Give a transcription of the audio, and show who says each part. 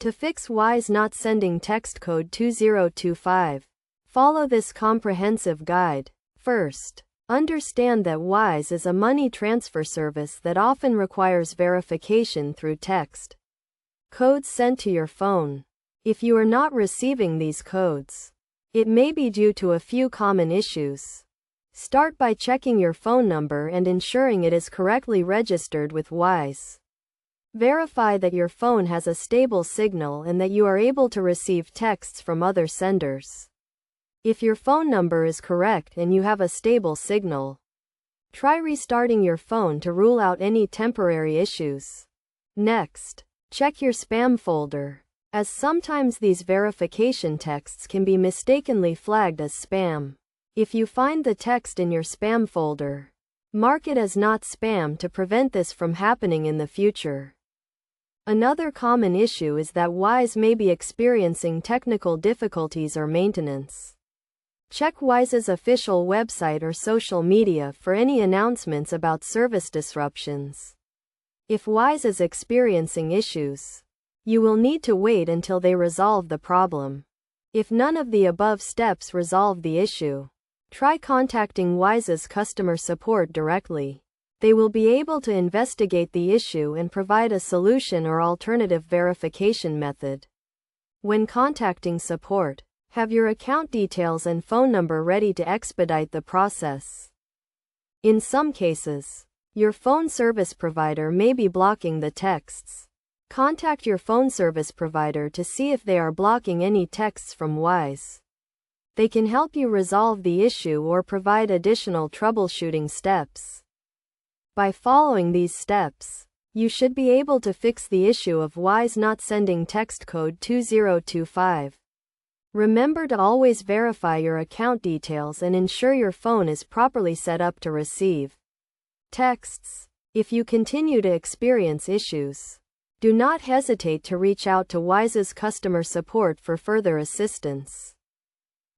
Speaker 1: To fix Wise not sending text code 2025. Follow this comprehensive guide. First, understand that Wise is a money transfer service that often requires verification through text codes sent to your phone. If you are not receiving these codes, it may be due to a few common issues. Start by checking your phone number and ensuring it is correctly registered with Wise. Verify that your phone has a stable signal and that you are able to receive texts from other senders. If your phone number is correct and you have a stable signal, try restarting your phone to rule out any temporary issues. Next, check your spam folder, as sometimes these verification texts can be mistakenly flagged as spam. If you find the text in your spam folder, mark it as not spam to prevent this from happening in the future. Another common issue is that Wise may be experiencing technical difficulties or maintenance. Check Wise's official website or social media for any announcements about service disruptions. If Wise is experiencing issues, you will need to wait until they resolve the problem. If none of the above steps resolve the issue, try contacting Wise's customer support directly. They will be able to investigate the issue and provide a solution or alternative verification method. When contacting support, have your account details and phone number ready to expedite the process. In some cases, your phone service provider may be blocking the texts. Contact your phone service provider to see if they are blocking any texts from Wise. They can help you resolve the issue or provide additional troubleshooting steps. By following these steps, you should be able to fix the issue of Wise not sending text code 2025. Remember to always verify your account details and ensure your phone is properly set up to receive texts. If you continue to experience issues, do not hesitate to reach out to Wise's customer support for further assistance.